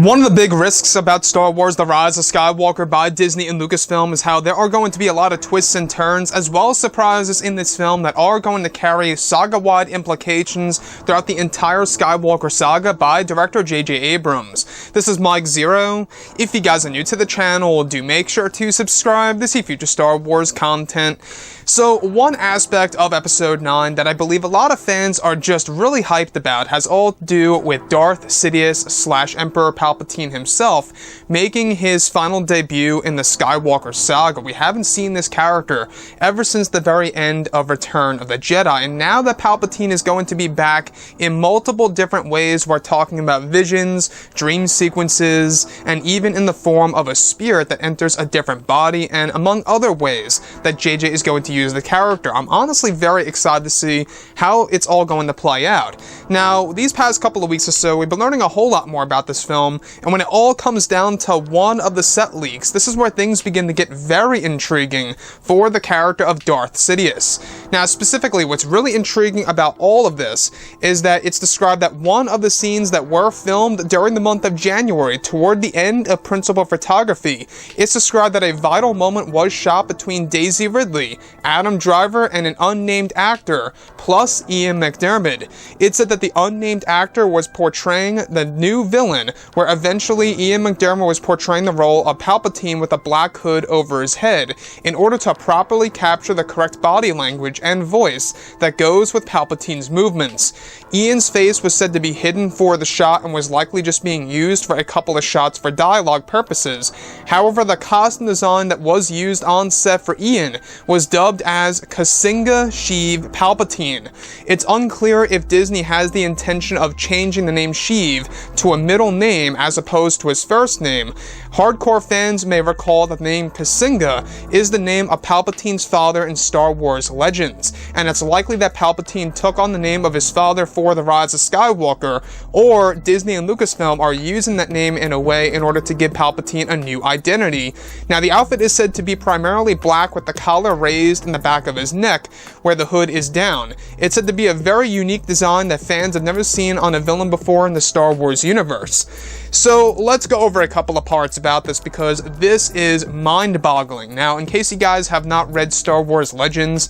One of the big risks about Star Wars: The Rise of Skywalker by Disney and Lucasfilm is how there are going to be a lot of twists and turns, as well as surprises in this film that are going to carry saga-wide implications throughout the entire Skywalker saga by director J.J. Abrams. This is Mike Zero. If you guys are new to the channel, do make sure to subscribe to see future Star Wars content. So, one aspect of Episode 9 that I believe a lot of fans are just really hyped about has all to do with Darth Sidious / Emperor Palpatine himself making his final debut in the Skywalker saga. We haven't seen this character ever since the very end of Return of the Jedi, and now that Palpatine is going to be back in multiple different ways, we're talking about visions, dream sequences, and even in the form of a spirit that enters a different body, and among other ways that JJ is going to use the character. I'm honestly very excited to see how it's all going to play out. Now, these past couple of weeks or so, we've been learning a whole lot more about this film, and when it all comes down to one of the set leaks, this is where things begin to get very intriguing for the character of Darth Sidious. Now, specifically, what's really intriguing about all of this is that it's described that one of the scenes that were filmed during the month of January, toward the end of principal photography, it's described that a vital moment was shot between Daisy Ridley, Adam Driver, and an unnamed actor, plus Ian McDiarmid. It said that the unnamed actor was portraying the new villain, where eventually Ian McDiarmid was portraying the role of Palpatine with a black hood over his head, in order to properly capture the correct body language and voice that goes with Palpatine's movements. Ian's face was said to be hidden for the shot and was likely just being used for a couple of shots for dialogue purposes. However, the costume design that was used on set for Ian was dubbed as Kasinga Sheev Palpatine. It's unclear if Disney has the intention of changing the name Sheev to a middle name as opposed to his first name. Hardcore fans may recall that the name Kasinga is the name of Palpatine's father in Star Wars Legends, and it's likely that Palpatine took on the name of his father for The Rise of Skywalker, or Disney and Lucasfilm are using that name in a way in order to give Palpatine a new identity. Now, the outfit is said to be primarily black with the collar raised in the back of his neck, where the hood is down. It's said to be a very unique design that fans have never seen on a villain before in the Star Wars universe. So let's go over a couple of parts about this, because this is mind-boggling. Now, in case you guys have not read Star Wars Legends,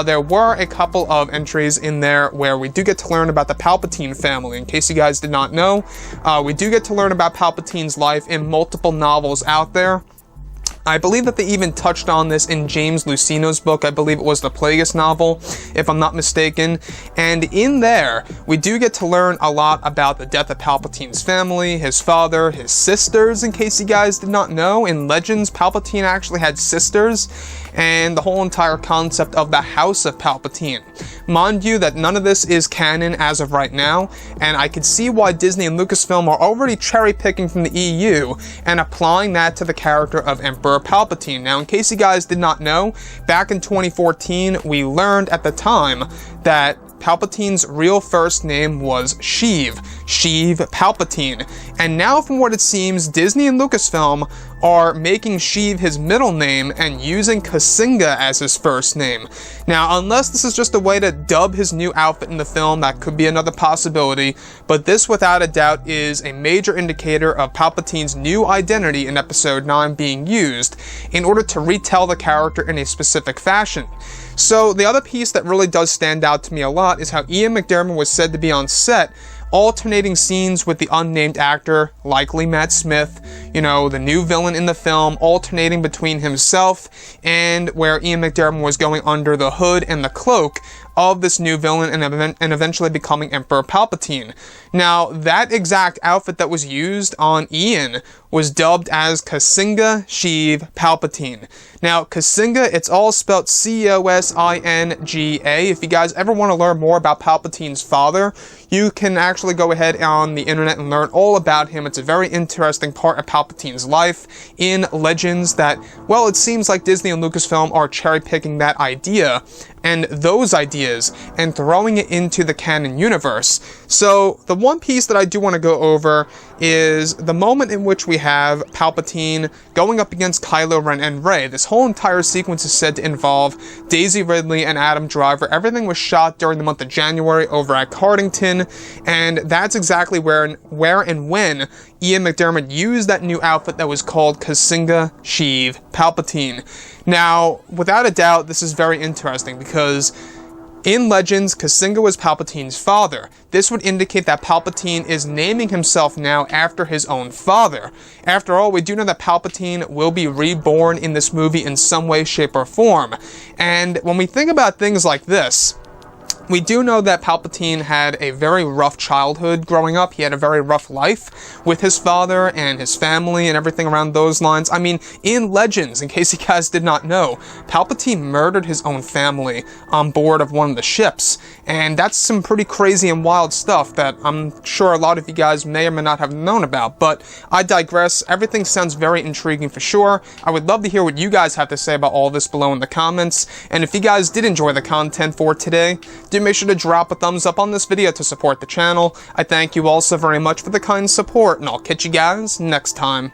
there were a couple of entries in there where we do get to learn about the Palpatine family. In case you guys did not know, we do get to learn about Palpatine's life in multiple novels out there. I believe that they even touched on this in James Luceno's book. I believe it was the Plagueis novel, if I'm not mistaken. And in there, we do get to learn a lot about the death of Palpatine's family, his father, his sisters. In case you guys did not know, in Legends, Palpatine actually had sisters, and the whole entire concept of the House of Palpatine. Mind you that none of this is canon as of right now, and I could see why Disney and Lucasfilm are already cherry-picking from the EU and applying that to the character of Emperor Palpatine. Now, in case you guys did not know, back in 2014, we learned at the time that Palpatine's real first name was Sheev Palpatine. And now, from what it seems, Disney and Lucasfilm are making Sheev his middle name and using Kasinga as his first name. Now, unless this is just a way to dub his new outfit in the film, that could be another possibility, but this without a doubt is a major indicator of Palpatine's new identity in Episode 9 being used in order to retell the character in a specific fashion. So, the other piece that really does stand out to me a lot is how Ian McDiarmid was said to be on set, alternating scenes with the unnamed actor, likely Matt Smith, the new villain in the film, alternating between himself and where Ian McDiarmid was going under the hood and the cloak of this new villain and eventually becoming Emperor Palpatine. Now, that exact outfit that was used on Ian was dubbed as Kasinga Sheev Palpatine. Now, Kasinga, it's all spelled C-O-S-I-N-G-A. If you guys ever want to learn more about Palpatine's father, you can actually go ahead on the internet and learn all about him. It's a very interesting part of Palpatine's life in Legends that, well, it seems like Disney and Lucasfilm are cherry-picking that idea and those ideas and throwing it into the canon universe. So, the one piece that I do want to go over is the moment in which we have Palpatine going up against Kylo Ren and Rey. This whole entire sequence is said to involve Daisy Ridley and Adam Driver. Everything was shot during the month of January over at Cardington, and that's exactly where and when Ian McDiarmid used that new outfit that was called Kasinga Sheev Palpatine. Now, without a doubt, this is very interesting because in Legends, Kasinga was Palpatine's father. This would indicate that Palpatine is naming himself now after his own father. After all, we do know that Palpatine will be reborn in this movie in some way, shape, or form. And when we think about things like this, we do know that Palpatine had a very rough childhood growing up. He had a very rough life with his father and his family and everything around those lines. I mean, in Legends, in case you guys did not know, Palpatine murdered his own family on board of one of the ships. And that's some pretty crazy and wild stuff that I'm sure a lot of you guys may or may not have known about. But I digress. Everything sounds very intriguing for sure. I would love to hear what you guys have to say about all this below in the comments. And if you guys did enjoy the content for today, do make sure to drop a thumbs up on this video to support the channel. I thank you all so very much for the kind support, and I'll catch you guys next time.